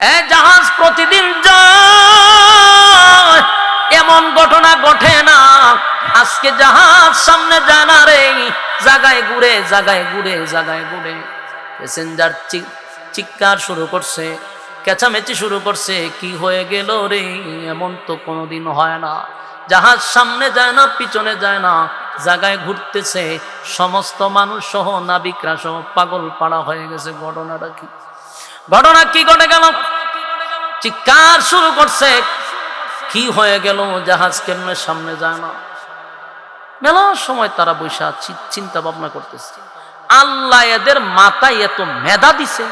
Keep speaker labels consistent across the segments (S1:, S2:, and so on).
S1: জাহাজ প্রতিদিন যায়, এমন ঘটনা ঘটে না আজকে জাহাজ সামনে যায় না রে, জায়গায় ঘুরে জায়গায় ঘুরে জায়গায় ঘুরে। প্যাসেঞ্জার চিৎকার শুরু করছে, চেঁচামেচি শুরু করছে, কি হয়ে গেল রে, এমন তো কোনোদিন হয় না। জাহাজ সামনে যায় না, পিছনে যায় না, জায়গায় ঘুরতেছে। সমস্ত মানুষ সহ নাবিকরা সহ পাগল পাড়া হয়ে গেছে। ঘটনাটা কি? ঘটনা কি ঘটে গেল? চিৎকার শুরু করছে, কি হয়ে গেল, জাহাজ কেমনে সামনে যায় না। মেলা সময় তারা বৈশা চিন্তা ভাবনা করতেছে, আল্লাহ এদের মাথায় এত মেধা দিছে,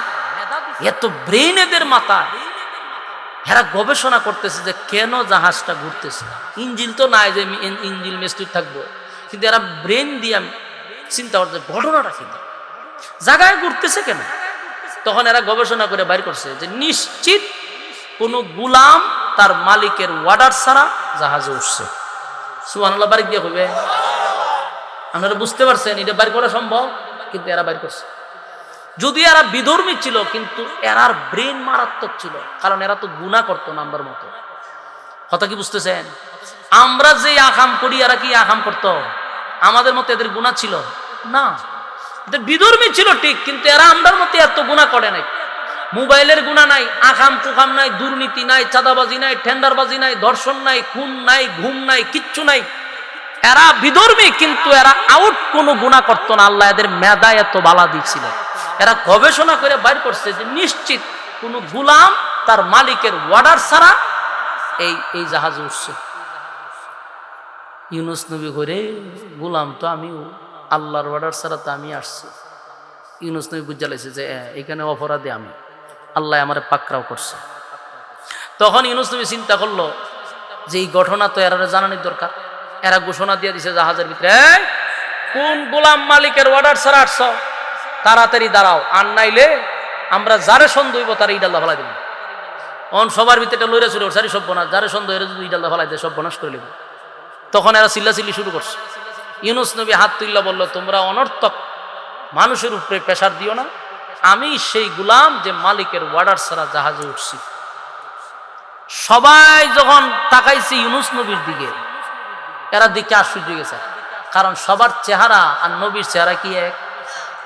S1: এত ব্রেন এদের মাথায়। এরা গবেষণা করতেছে যে কেন জাহাজটা ঘুরতেছে। ইঞ্জিল তো নাই যে ইঞ্জিল মিস্ত্রি থাকবো, কিন্তু এরা ব্রেন দিয়ে চিন্তা করছে ঘটনাটা কি, জায়গায় ঘুরতেছে কেন। তখন এরা গবেষণা করে বাইর করছে যে নিশ্চিত কোন গুলাম তার মালিকের ওয়ার্ডার ছাড়া জাহাজে উঠছে। সুবহানাল্লাহ, বাড়ি দিয়ে হবে। আপনারা বুঝতে পারছেন এটা বাইর করা সম্ভব, কিন্তু এরা বাইর করছে। যদি এরা বিধর্মী ছিল, কিন্তু এরার ব্রেন মারাত্মক ছিল, কারণ এরা তো গুনাহ করতো না আমরার মতো। কথা কি বুঝতেছেন? আমরা যে আকাম করি এরা কি আকাম করতো? আমাদের মতো এদের গুনাহ ছিল না। এদের বিধর্মী ছিল ঠিক, কিন্তু এরা আমরার মতো এত গুনাহ করে নাই। মোবাইলের গুনাহ নাই, আকাম কুকাম নাই, দুর্নীতি নাই, চাঁদাবাজি নাই, টেন্ডারবাজি নাই, ধর্ষণ নাই, খুন নাই, ঘুম নাই, কিচ্ছু নাই। এরা বিধর্মী, কিন্তু এরা আউট কোনো গুনাহ করতো না। আল্লাহ এদের মেধা এত বালা দিয়েছিল। এরা গবেষণা করে বাইর করছে যে নিশ্চিত কোন গুলাম তার মালিকের ওয়ার্ডার ছাড়া এই জাহাজে উঠছে। ইউনুস নবী করে গুলাম তো আমিও, আল্লাহর অর্ডার ছাড়া তো আমি আসছি। ইউনুস নবী বুঝা লাইছে যে এখানে অপরাধী আমি, আল্লাহ আমারে পাকড়াও করছে। তখন ইউনুস নবী চিন্তা করলো যে এই ঘটনা তো এরা জানানোর দরকার। এরা ঘোষণা দিয়ে দিছে জাহাজের ভিতরে, কোন গোলাম মালিকের অর্ডার ছাড়া আসছ, তাড়াতাড়ি দাঁড়াও, আর নাইলে আমরা যারে সন্দেহ হইব তারা ইডাল্লা ফেলাই দিব। অন সবার ভিতরে লইরা ছিল সারি সব বনাশ, যারে সন্দেহ হইলে যদি ইডাল্লা ফেলাই দেয় সব বনাশ করে নেব। তখন এরা চিল্লাচিল্লি শুরু করছে। ইউনুস নবী হাত তুল্লা বলল, তোমরা অনর্থক মানুষের উপরে প্রেসার দিও না, আমি সেই গুলাম যে মালিকের ওয়ার্ডার ছাড়া জাহাজে উঠছি। সবাই যখন তাকাইছে ইউনুস নবীর দিকে, এরা দিকে আশ্চর্য গেছে, কারণ সবার চেহারা আর নবীর চেহারা কি এক?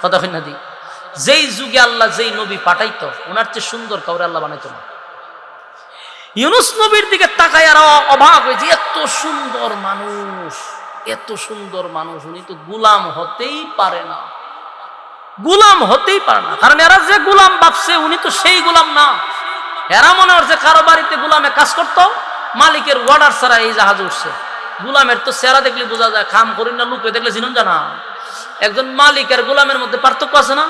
S1: কথা হয় না দি? যেই যুগে আল্লাহ যেই নবী পাঠাইতো, ওনার চেয়ে সুন্দর কাউরে আল্লাহ বানাইতো না। ইউনুস নবীর দিকে তাকাই আর অবাক হয়েছে, এত সুন্দর মানুষ, এত সুন্দর মানুষ, উনি তো গুলাম হতেই পারে না, গুলাম হতেই পারে না। কারণ এরা যে গুলাম ভাবছে উনি তো সেই গুলাম না। এরা মনে হচ্ছে কারো বাড়িতে গুলামে কাজ করতো, মালিকের অর্ডার ছাড়া এই জাহাজে উঠছে। গুলামের তো চেহারা দেখলে বোঝা যায়, খাম করি না লুপে দেখলে চিনুন জানা। একজন মালিক আর গোলামের মধ্যে পার্থক্য আছে না?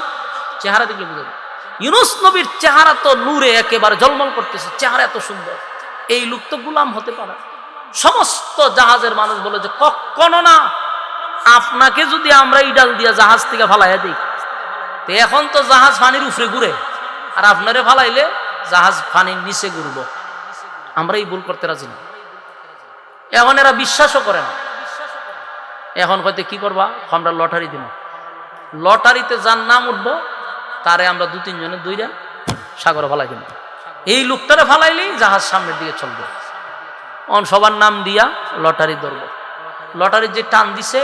S1: চেহারা দেখলে বোঝা যায়। ইউনুস নবীর চেহারা তো নূরে একেবারে ঝলমল করতেছে, চেহারা এত সুন্দর, এই লোক তো গোলাম হতে পারে। সমস্ত জাহাজের মানুষ বলে যে কখনো না, আপনাকে যদি আমরা ইডাল দিয়া জাহাজ থেকে ফালাইয়া দিই, তো এখন তো জাহাজ পানির উপরে ঘুরে, আর আপনারে ফালাইলে জাহাজ পানির নিচে ঘুরব। আমরা এই ভুল করতে রাজি না। এখন এরা বিশ্বাসও করে না। এখন হয়তো কি করবা, আমরা লটারি দিব, লটারিতে যার নাম উঠবো তারে আমরা 2-3 জনে দুইটা সাগরে ফালাই দিব। এই লোকটারে ফালাইলেই জাহাজ সামনের দিকে চলবে। সবার নাম দিয়া লটারি ধরবো। লটারির যে টান দিছে,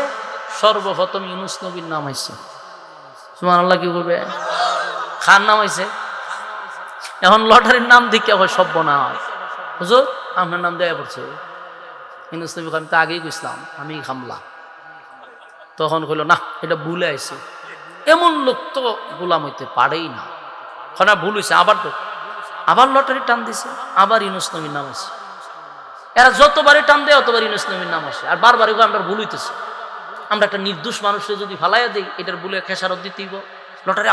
S1: সর্বপ্রথম ইউনুস নবীর নাম হয়েছে। সুবহানাল্লাহ, কি করবে, খান নাম হয়েছে। এখন লটারির নাম দিকে হয় সর্বনাশ, হুজুর আপনার নাম দেয়া পড়ছে। ইউনুস নবী আমি তো আগেই কইছিলাম আমি খামলা। তখন কইল না, এটা ভুলে আইছে, এমন লোক তো গোলাম হইতে পারেই না। খানা ভুল হয়েছে, আবার লটারি টান দিছে, আবার ইউনুস নবীর নাম আছে। এরা যতবারই টান দেয় অতবার ইউনুস নবীর নাম আসে, আর বারবার আমরা ভুল হইতেছে। আমরা একটা নির্দোষ মানুষের যদি ফালাইয়া দিই, এটার ভুলে খেসারত দিতেইব। লটারি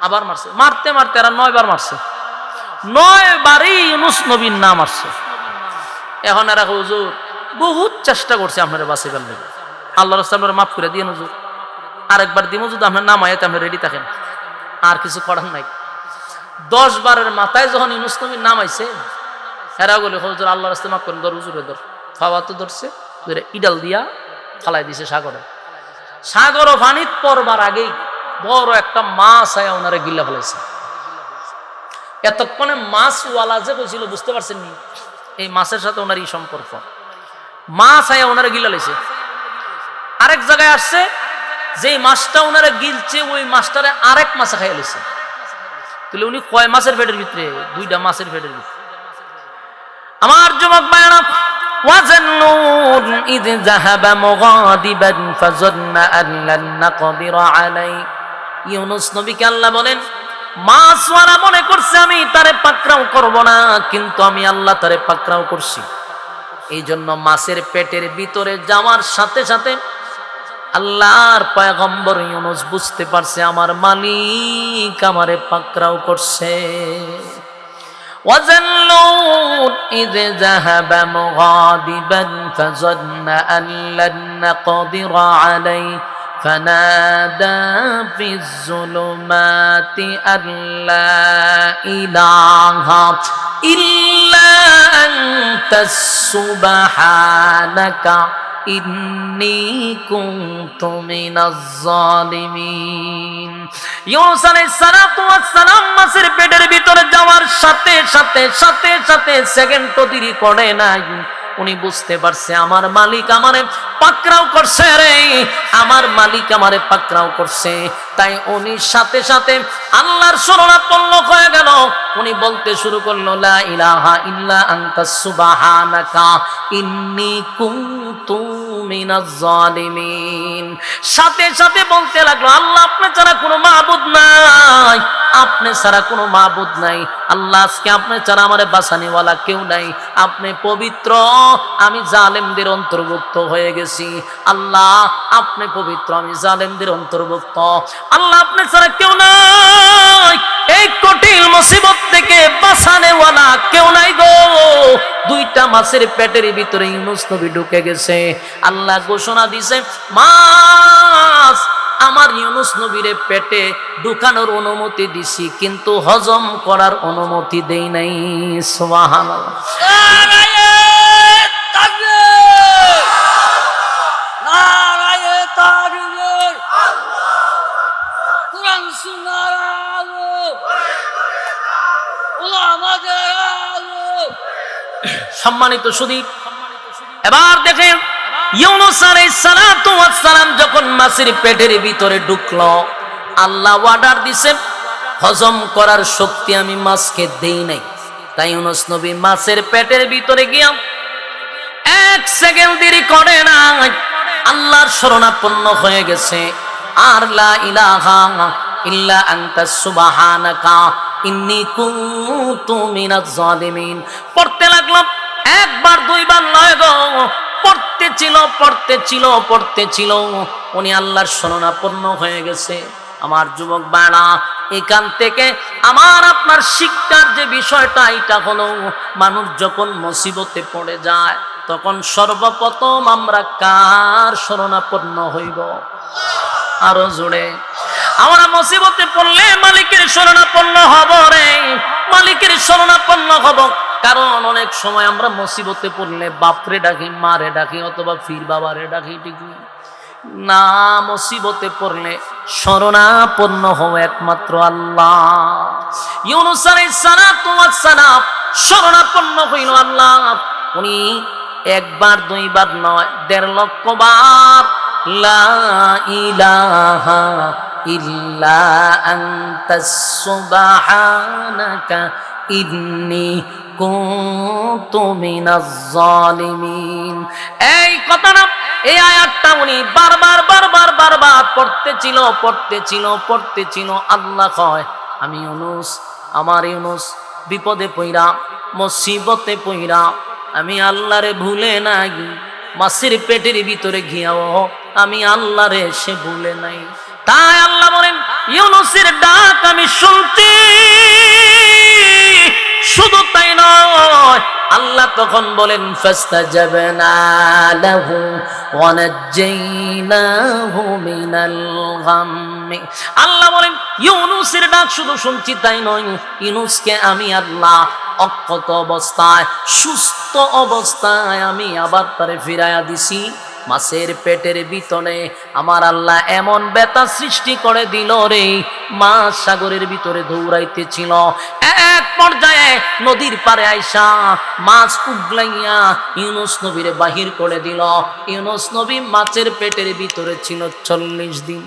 S1: আবার মারছে, মারতে মারতে এরা 9 বার মারছে, 9 বারই ইউনুস নবীর নাম আসছে। এখন এরা হুজুর বহুত চেষ্টা করছে আপনারা বাঁচিবার লেগে, আল্লাহর রাস্তায় আপনারা মাফ করে দিয়ে হুজুর, আরেকবার দিব যদি আপনার নাম আয়াতে আপনি রেডি থাকেন, আর কিছু করার নাই। 10 বারের মাথায় যখন ইউনুস নবীর নাম আইছে, এরা বলে হুজুর আল্লাহর রাস্তায় মাফ করেন, ধর হুজুরে ধর। ফাওয়া তো ধরছে, ধরে ইডাল দিয়া ফালাই দিছে সাগরে। সাগর পানিত পড়বার আগেই বড় একটা মাছ আয়া ওনারে গিল্লা ফেলাইছে। এতক্ষণে মাছওয়ালা যে কইছিল বুঝতে পারছেন নি? এই মাছের সাথে ওনার এই সম্পর্ক। মাছ আয়া ওনারা গিলা লাইছে। আরেক জায়গায় আসছে, যেই মাছটা ওনারা গিলছে ওই মাছটারে আরেক মাছে খাইয়া লাইছে। তাহলে উনি কয় মাছের পেটের ভিতরে? দুইটা মাছের পেটের ভিতরে। আমার যুবক ভাইরা, ওয়াজান্নুন ইয যাহাবা মুগাদিবান ফাযান্না আন লান নাকদির আলাইহি। ইউনূস নবীকে আল্লাহ বলেন, মাছওয়ালা মনে করছে আমি তারে পাকড়াও করব না, কিন্তু আমি আল্লাহ তারে পাকড়াও করছি। এই জন্য মাছের পেটের ভিতরে যাওয়ার সাথে সাথে আল্লাহর পয়গম্বর ইউনূস বুঝতে পারছে আমার মালিক আমারে পাকড়াও করছে। وَذَنُّونٍ إِذْ ذَهَبَ مُغَاضِبًا فَظَنَّ أَن لَّن نَّقْدِرَ عَلَيْهِ فَنَادَىٰ فِي الظُّلُمَاتِ أَن لَّا إِلَٰهَ إِلَّا أَنتَ سُبْحَانَكَ ইন্নী কুনতু মিনাজ জালিমিন। ইউনূস আলাইহিস সালাতু ওয়াস সালাম মাছের পেটের ভিতরে যাওয়ার সাথে সাথে সেকেন্ডও দেরি করে নাই। উনি বুঝতে পারছে আমার মালিক আমারে পাকড়াও করছে রে, আমার মালিক আমারে পাকড়াও করছে। তাই উনি সাথে সাথে আল্লাহর শরণাপন্ন হয়ে গেল। উনি বলতে শুরু করলো, লা ইলাহা ইল্লা আনতাস সুবহানাকা ইন্নী কুনতু মিনাজ জালিমিন। সাথে সাথে বলতে লাগলো, আল্লাহ আপনি ছাড়া কোনো মাবুদ নাই, আপনি ছাড়া কোনো মাবুদ নাই। আল্লাহ আজকে আপনি ছাড়া আমারে বাঁচানিওয়ালা কেউ নাই। আপনি পবিত্র, আমি জালেমদের অন্তর্ভুক্ত হয়ে গেছি। আল্লাহ আপনি পবিত্র, আমি জালেমদের অন্তর্ভুক্ত। আল্লাহ আপনি ছাড়া কেউ নাই, এই কঠিন মুসিবত থেকে বাঁচানেওয়ালা কেউ নাই গো। দুইটা মাছের পেটের ভিতরে ইউনূস নবী ঢুকে গেছে। আল্লাহ ঘোষণা দিছে, মাছ আমার ইউনূস নবীরে পেটে ঢুকানোর অনুমতি দিছি, কিন্তু হজম করার অনুমতি দেই নাই। সুবহানাল্লাহ। সম্মানিত সুধী, এবার দেখেন ইউনূস আলাইহিস সালাতু ওয়াস সালাম যখন মাছের পেটের ভিতরে ঢুকলো, আল্লাহ অর্ডার দিছে হজম করার শক্তি আমি মাছকে দেই নাই। তাই ইউনূস নবী মাছের পেটের ভিতরে গিয়া এক সেকেন্ড দেরি করে না, আল্লাহর শরণাপন্ন হয়ে গেছে। আর লা ইলাহা ইল্লা আনতাস সুবহানাকা ইন্নী কুনতু মিনাজ জালিমিন পড়তে লাগলাম। একবার দুইবার নয় গো, পড়তে ছিল। উনি আল্লাহর শরণাপন্ন হয়ে গেছে। আমার যুবক ভাইরা, এখান থেকে আমার আপনার শিক্ষার যে বিষয়টা, এটা হলো মানুষ যখন মুসিবতে পড়ে যায় তখন সর্বপ্রথম আমরা কার শরণাপন্ন হইব? আরো জোরে। আমরা মুসিবতে পড়লে মালিকের শরণাপন্ন হব রে, মালিকের শরণাপন্ন হব। কারণ অনেক সময় আমরা মুসিবতে পড়লে বাপরে ডাকি, মারে ডাকি, অথবা ফির বাবারে ডাকি, ঠিক না। মুসিবতে পড়লে শরণাপন্ন হও একমাত্র আল্লাহ। ইউনূস আলাইহিস সালাতু ওয়াস সালাম শরণাপন্ন হইল আল্লাহ। উনি একবার দুইবার নয়, ১.৫ লক্ষ বার লা ইলাহা ইল্লা আনতাস সুবহানাকা ইন্নী কুনতু মিনাজ জালিমিন। এই কথাটা, এই আয়াতটা উনি বারবার পড়তে ছিল। আল্লাহ কয়, আমি ইউনূস, আমার ইউনূস বিপদে পইরা, মুসিবতে পইরা আমি আল্লাহরে ভুলে নাই। মাছের পেটের ভিতরে গিয়াও আমি আল্লাহরে সে ভুলে নাই। তাই আল্লাহ বলেন, ইউনূসের ডাক আমি শুনছি। শুধু তাই নয়, আল্লাহ তখন বলেন, ফাস্তাজাবনা লাহু ওয়া নাজ্জাইনাহু মিনাল গাম্মি। আল্লাহ বলেন, ইউনূসের ডাক শুধু শুনছি তাই নয়, ইউনূসকে আমি আল্লাহ অক্ষত অবস্থায়, সুস্থ অবস্থায় আমি আবার তারে ফিরাইয়া দিছি। মাছের পেটের ভিতরে আমার আল্লাহ এমন ব্যথা সৃষ্টি করে দিল রে, মাছ সাগরের ভিতরে দৌড়াইতেছিল। এক পর্যায়ে নদীর পারে আইসা মাছ উগলাইয়া ইউনুস নবীরে বাহির করে দিল। ইউনুস নবী মাছের পেটের ভিতরে ছিল 40 দিন।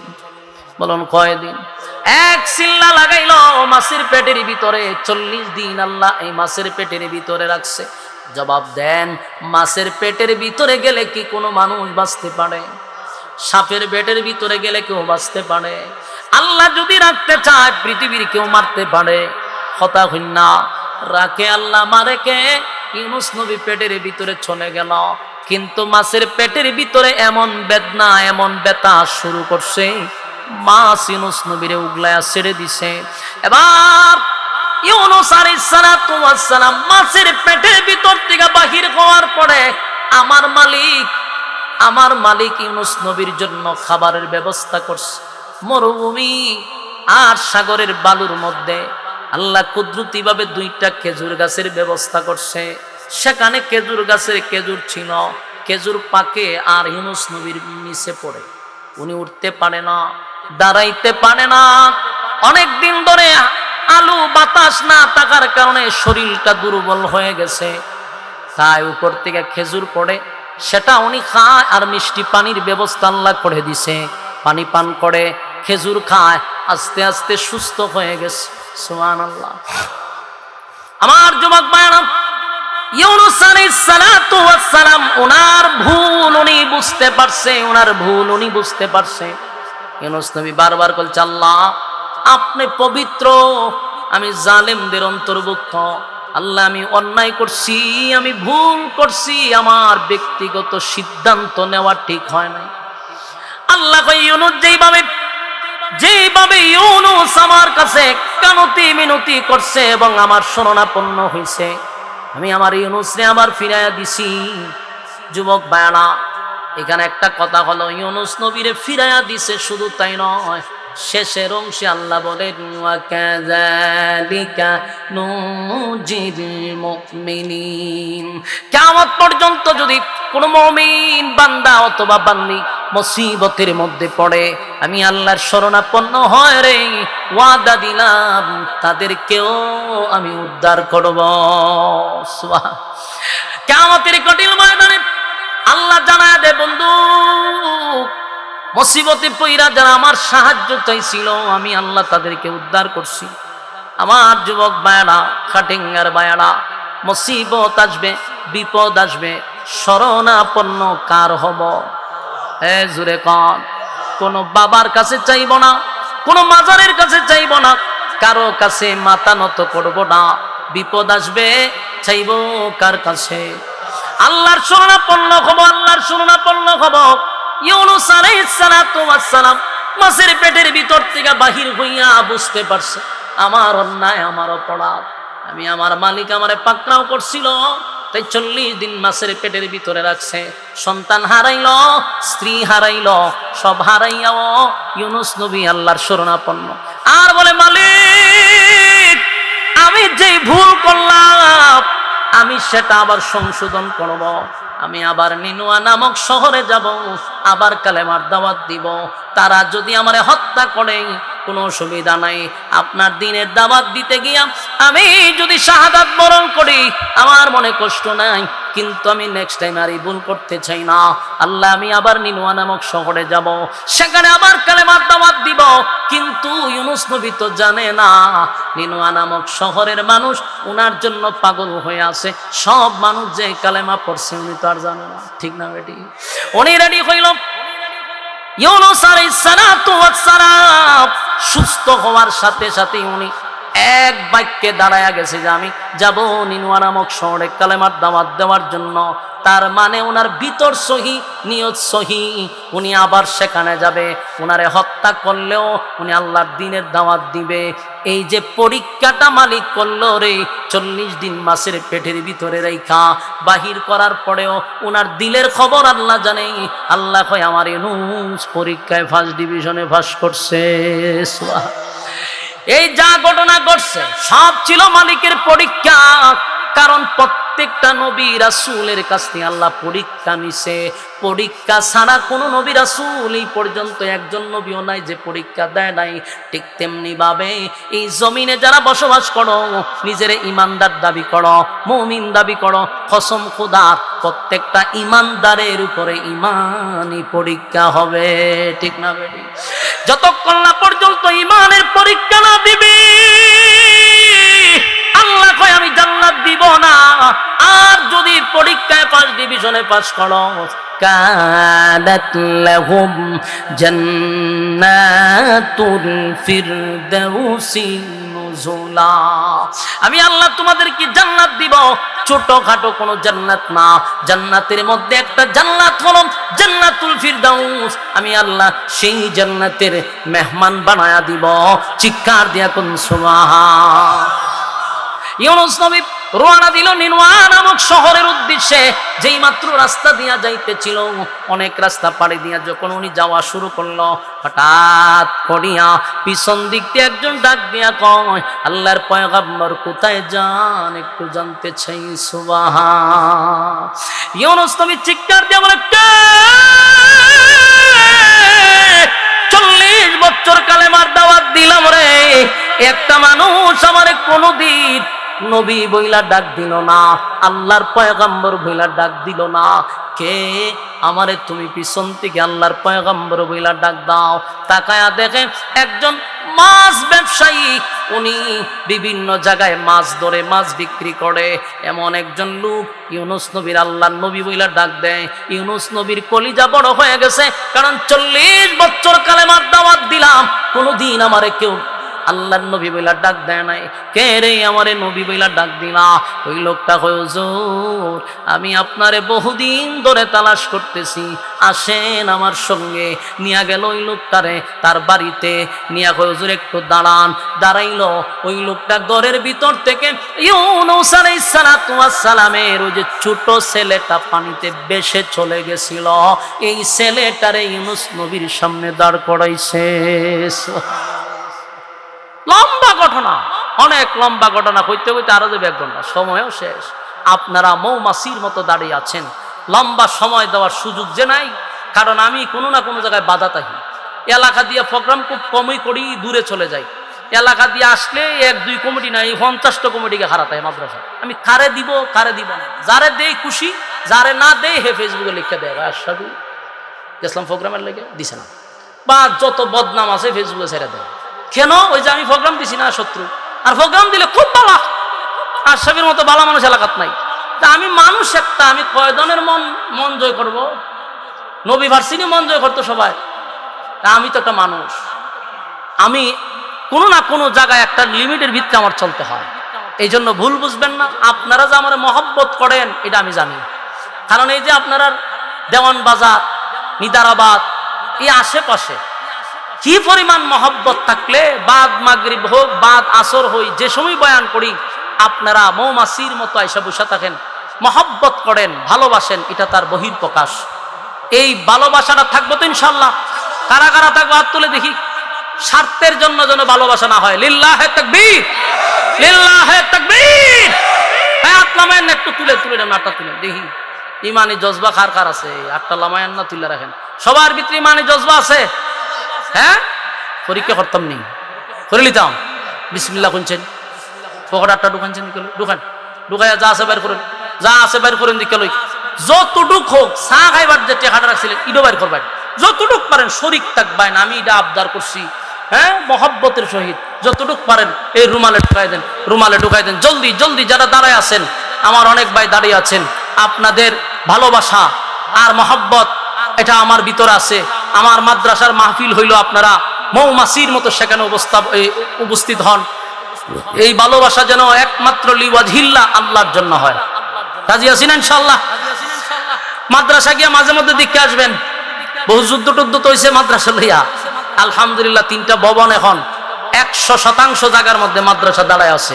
S1: বলুন কয় দিন? এক চিল্লা লাগাইল মাছের পেটের ভিতরে 40 দিন আল্লাহ এই মাছের পেটের ভিতরে রাখছে। জবাব দেন, মাছের পেটের ভিতরে গেলে কি কোনো মানুষ বাঁচতে পারে? সাপের পেটের ভিতরে গেলে কেউ বাঁচতে পারে? আল্লাহ যদি রাখতে চায় পৃথিবীর কেউ মারতে পারে? কথা হইন না, রাখে আল্লাহ, মারে কে? ইউনুস নবী পেটের ভিতরে চলে গেল, কিন্তু মাছের পেটের ভিতরে এমন বেদনা এমন ব্যথা শুরু করছে, মাছ ইউনুস নবীরে উগলায়া ছেড়ে দিছে। এবার ইউনুস আলাইহিস সালাতু ওয়াস সালাম মাছের পেটের ভিতর থেকে বাহির হওয়ার পরে আমার মালিক ইউনুস নবীর জন্য খাবারের ব্যবস্থা করছে। মরুভূমি আর সাগরের বালুর মধ্যে আল্লাহ কুদরতি ভাবে 2টা খেজুর গাছের ব্যবস্থা করছে। সেখানে খেজুর গাছের খেজুর ছিল, খেজুর পাকে আর ইউনুস নবীর নিচে পড়ে। উনি উঠতে পারে না, দাঁড়াইতে পারে না। অনেক দিন ধরে আলু বাতাস না থাকার কারণে শরীরটা দুর্বল হয়ে গেছে। তাই উপর থেকে খেজুর পড়ে, সেটা উনি খায় আর মিষ্টি পানির ব্যবস্থা আল্লাহ করে দিছে। পানি পান করে, খেজুর খায়, আস্তে আস্তে সুস্থ হয়ে গেছে। সুবহানাল্লাহ। আমার যুবক ভাইরা, ইউনুস আলাইহিস সালাতু ওয়াস সালাম ওনার ভুল উনি বুঝতে পারছে। ইউনুস নবী বারবার বলছে, আল্লাহ আপনি পবিত্র, আমি জালেমদের অন্তর্ভুক্ত। আল্লাহ আমি অন্যায় করছি, আমি ভুল করছি, আমার ব্যক্তিগত সিদ্ধান্ত নেওয়া ঠিক হয় নাই। আল্লাহ কই, ইউনুস যেইভাবে ইউনুস আমার কাছে কানতি মিনতি করছে এবং আমার শরণাপন্ন হয়েছে, আমি আমার ইউনুসরে আবার ফিরাইয়া দিছি। যুবক ভাইরা, এখানে একটা কথা হলো, ইউনুস নবীরে ফিরাইয়া দিছে, শুধু তাই নয়, শেষের অংশে আল্লাহ বলেন, ওয়া কাযালিকা নুজিল মুমিনিন। কিয়ামত পর্যন্ত যদি কোন মুমিন বান্দা অথবা বান্দি মুসিবতের মধ্যে পড়ে, আমি আল্লাহর শরণাপন্ন হয় রে, ওয়াদা দিলাম তাদেরকেও আমি উদ্ধার করব। কিয়ামতের কঠিন ময়দানে আল্লাহ জানায় দে, বন্ধু মুসিবতে পইরা যারা আমার সাহায্য চাইছিল, আমি আল্লাহ তাদেরকে উদ্ধার করছি। আমার যুবক ভাইরা, খাটিঙ্গার ভাইরা, মুসিবত আসবে, বিপদ আসবে, শরণাপন্ন কার হব? জুরে কন। কোন বাবার কাছে চাইব না, কোন মাজারের কাছে চাইব না, কারো কাছে মাথা নত করব না। বিপদ আসবে, চাইব কার কাছে? আল্লাহর শরণাপন্ন হব। ইউনুস আলাইহিস সালাতু ওয়াস সালাম মাছের পেটের ভিতর থেকে বাহির হইয়া বুঝতে পারছে, আমার অন্যায়, আমার অপরাধ, আমি আমার মালিক আমারে পাকড়াও করছিল, তাই 40 দিন মাছের পেটের ভিতরে রাখছে। সন্তান হারাইল, স্ত্রী হারাইল, সব হারাইয়াও ইউনুস নবী আল্লাহর শরণাপন্ন। আর বলে, মালিক আমি যেই ভুল করলাম আমি সেটা আবার সংশোধন করব। আমি আবার নিনুয়া নামক শহরে যাব, আবার কালেমার দাওয়াত দিব। তারা যদি আমারে হত্যা করে কোনো অসুবিধা নাই, আপনার দিনের দাওয়াত দিতে গিয়া আমি যদি শাহাদাত বরণ করি আমার মনে কষ্ট নাই, কিন্তু আমি নেক্সট টাইম আর এই ভুল করতে চাই না। আল্লাহ আমি আবার নিনুয়া নামক শহরে যাব, সেখানে আবার কালেমার দাওয়াত দিব। কিন্তু ইউনুস নবী তো জানে না নিনুয়া নামক শহরের মানুষ ওনার জন্য পাগল হয়ে আছে। সব মানুষ যে কালেমা পড়ছে উনি তো আর জানে না, ঠিক না বেটি? উনি রেডি হইল। ইউনুস আলাইহিস সালাতু ওয়াস সালাম সুস্থ হওয়ার সাথে সাথে উনি এক বাক্যে দাঁড়ায়া গেছে যে আমি যাব নিনুয়া নামক শহরে কালেমার দাওয়াত দেওয়ার জন্য। তার মানে ওনার ভিতর সহি, নিয়ত সহি, উনি আবার সেখানে যাবে। ওনারে হত্যা করলেও উনি আল্লাহর দ্বীনের দাওয়াত দিবে। এই যে পরীক্ষাটা মালিক করলো রে, 40 দিন মাছের পেটের ভিতরে রাইখা বাহির করার পরেও ওনার দিলের খবর আল্লাহ জানে। আল্লাহ কয়, আমার ইউনুস পরীক্ষায় ফার্স্ট ডিভিশনে পাস করছে। এই যা ঘটনা ঘটছে সব ছিল মালিকের পরীক্ষা। কারণ প্রত্যেকটা নবী রাসূলের কাছ থেকে আল্লাহ পরীক্ষা নিছে। পরীক্ষা ছাড়া কোনো নবী রাসূল এই পর্যন্ত একজন নবীও নাই যে পরীক্ষা দেয় নাই। ঠিক তেমনি ভাবে এই জমিনে যারা বসবাস করো, নিজের ইমানদার দাবি করো, মুমিন দাবি করো, কসম খোদার প্রত্যেকটা ইমানদারের উপরে ইমানই পরীক্ষা হবে। ঠিক না বেটি? যতক্ষণ না পর্যন্ত ইমানের পরীক্ষা না দিবি, আল্লাহ কয় আমি জান্নাত দিব না। আর যদি পরীক্ষায় ফার্স্ট ডিভিশনে পাস করো, কানাত লাহুম জান্নাতুল ফিরদাউসি নুজুলা। আমি আল্লাহ তোমাদেরকে জান্নাত দিব, ছোটখাটো কোনো জান্নাত না। জান্নাতের মধ্যে একটা জান্নাত হলো জান্নাতুল ফিরদাউস। আমি আল্লাহ সেই জান্নাতের মেহমান বানায়া দিব। চিৎকার দিয়া কোন সুবহান। ইউনূস নবী রওনা দিল নিনওয়া নামক শহরের উদ্দেশ্যে। যেই মাত্র রাস্তা দিয়া যাইতেছিল, অনেক রাস্তা পাড়ি দিয়া যখন উনি যাওয়া শুরু করলো, হঠাৎ করিয়া পিছন দিক দিয়ে একজন ডাক দিয়া কয়, আল্লাহর পয়গম্বর কোথায় যান একটু জানতে চাই। সুবহান। ইউনূস নবী চিৎকার দিয়া বলে, 40 বছর কালেমার দাওয়াত দিলাম রে, একটা মানুষ আমারে কোনদিন নবী বইলা ডাক দিল না, আল্লাহর পয়গম্বর বইলা ডাক দিল না। কে আমারে তুমি পিছন থেকে আল্লাহর পয়গম্বর বইলা ডাক দাও? তাকায়া দেখে একজন মাছ ব্যবসায়ী, উনি বিভিন্ন জায়গায় মাছ ধরে মাছ বিক্রি করে। এমন একজন লোক ইউনূস নবীর আল্লাহর নবী বইলা ডাক দেয়। ইউনূস নবীর কলিজা বড় হয়ে গেছে, কারণ 40 বছর কালেমার দাওয়াত দিলাম, কোনদিন আমারে কেউ আল্লাহর নবী বইলা ডাক দেয় নাই। কে রে আমারে নবী বইলা ডাক দিলা? ওই লোকটা কয়, হুজুর আমি আপনারে বহুদিন ধরে তালাশ করতেছি, আসেন আমার সঙ্গে। নিয়া গেল ওই লোকটারে তার বাড়িতে, নিয়া কয়, হুজুর একটু দাঁড়ান। দাঁড়াইলো। ওই লোকটা ঘরের ভিতর থেকে ইউনূস আলাইহিস সালাতু ওয়াস সালামের ওই যে ছোট ছেলেটা পানিতে ভেসে চলে গেছিল, এই ছেলেটারে ইউনূস নবীর সামনে দাঁড় করাইছে। লম্বা ঘটনা, অনেক লম্বা ঘটনা, কইতে কইতে আরো যাবে 1 ঘন্টা, সময়ও শেষ। আপনারা মৌমাছির মতো দাঁড়িয়ে আছেন, লম্বা সময় দেওয়ার সুযোগ যে নাই। কারণ আমি কোনো না কোনো জায়গায় বাধা থাকি। এলাকা দিয়ে প্রোগ্রাম খুব কমই করি, দূরে চলে যাই। এলাকা দিয়ে আসলে 1-2 কমিটি নাই, 50টা কমিটিকে হারাতে হয় মাদ্রাসা। আমি কারে দিব কারে দিব না, যারে দেই খুশি, যারে না দেই হে ফেসবুকে লিখে দেয়, আশহাদু ইসলাম প্রোগ্রামের লেগে দিছে না, বা যত বদনাম আছে ফেসবুকে ছেড়ে দেয়। কেন? ওই যে আমি প্রোগ্রাম দিছি না, শত্রু। আর প্রোগ্রাম দিলে খুব বালা, আশরাফের মতো বালা মানুষ এলাকাত নাই। তা আমি মানুষ একটা, আমি কয়জনের মন জয় করব? নবী ভার্সিনি মন জয় করতো সবাই, তা আমি তো একটা মানুষ। আমি কোনো না কোনো জায়গায় একটা লিমিটের ভিত্তিতে আমার চলতে হয়। এই জন্য ভুল বুঝবেন না। আপনারা যে আমার মহব্বত করেন এটা আমি জানি, কারণ এই যে আপনারা দেওয়ান বাজার, নিদারাবাদ, এই আশেপাশে কি পরিমাণ মহব্বত থাকলে বাদ মাগরিব হোক বাদ আসর হই, যে সময় বয়ান করি আপনারা মৌমাছির মতো আইসা বসে থাকেন, মহব্বত করেন, ভালোবাসেন, এটা তার বহির প্রকাশ। এই ভালোবাসাটা থাকবো তো ইনশাল্লাহ। কারা কারা থাকবো হাত তুলে দেখি। স্বার্থের জন্য যেন ভালোবাসা না হয়। লিল্লাহে তাকবীর, লিল্লাহে তাকবীর। হাত লামায়েন না, একটু তুলে তুলে নেন, আটটা তুলে দেখি। ইমানি জজবা কার কার আছে? আটটা লামায়েন না, তুলে রাখেন। সবার ভিতরে ইমানি জজবা আছে? হ্যাঁ, পরীক্ষা করতাম নেই, করে নিতাম। বিসমিল্লাহ শুনছেন, পকেট 8টা ঢুকানছেন, ঢুকান, ঢুকাইয়া যা আছে বাইর করেন, যা আছে বাইর করেন, দিকে লই। যতটুক হোক, চা খাইবার যে টেকাটা রাখছিলেন ইডো বাইর করবেন, যতটুক পারেন শরীক থাকবেন। আমি এটা আবদার করছি, হ্যাঁ, মহব্বতের সহিত যতটুক পারেন এই রুমালে ঢুকাই দেন, রুমালে ঢুকাই দেন। জলদি জলদি যারা দাঁড়ায় আছেন, আমার অনেক ভাই দাঁড়িয়ে আছেন, আপনাদের ভালোবাসা আর মহব্বত এটা আমার ভিতর আছে। আমার মাদ্রাসার মাহফিল হইল, আপনারা মৌমাছির মতো সেখানে উপস্থিত হন। এই ভালোবাসা যেন একমাত্র লিওয়াজহিল্লাহ, আল্লাহর জন্য হয়। রাজি আছেন ইনশাআল্লাহ? মাদ্রাসা গিয়া মাঝে মধ্যে দেখে আসবেন। বহু যুদ্ধ টুদ্ধ তো হয়েছে মাদ্রাসা লইয়া। আলহামদুলিল্লাহ 3টা ভবন এখন 100% জায়গার মধ্যে মাদ্রাসা দাঁড়ায় আছে।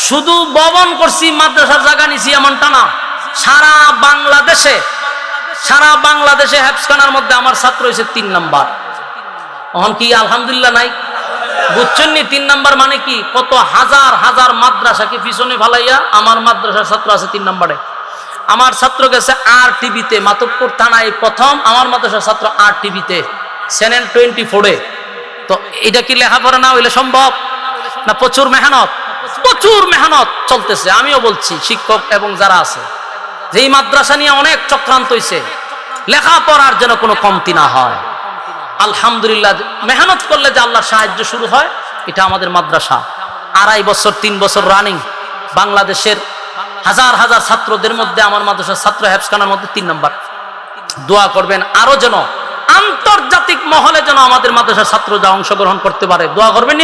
S1: শুধু ভবন করছি, মাদ্রাসার জায়গা নিছি এমনটা না। সারা বাংলাদেশে হেফজখানার মধ্যে আমার ছাত্র হয়েছে 3 নাম্বার। এখন কি আলহামদুলিল্লাহ নাই? বুঝছেন নি? 3 নাম্বার মানে কি? কত হাজার হাজার মাদ্রাসাকে পিছনে ফালাইয়া আমার মাদ্রাসার ছাত্র আছে 3 নাম্বারে। আমার ছাত্র গেছে আর টিভিতে, মাতবপুর থানায় প্রথম আমার মাদ্রাসার ছাত্র আর টিভিতে, চ্যানেল 24-এ। তো এটা কি লেখাপড়া না হইলে সম্ভব না? প্রচুর মেহনত চলতেছে। আমিও বলছি শিক্ষক এবং যারা আছে, যে এই মাদ্রাসা নিয়ে অনেক চক্রান্ত হইছে, লেখাপড়ার যেন কোনো কমতি না হয়। আলহামদুলিল্লাহ, মেহনত করলে যে আল্লাহর সাহায্য শুরু হয়, এটা আমাদের মাদ্রাসা 2.5 বছর 3 বছর রানিং। বাংলাদেশের হাজার হাজার ছাত্রদের মধ্যে আমার মাদ্রাসার ছাত্র হেফজখানার মধ্যে 3 নাম্বার। দোয়া করবেন আরো যেন আন্তর্জাতিক মহলে যেন আমাদের মাদ্রাসার ছাত্ররা অংশগ্রহণ করতে পারে, দোয়া করবেন।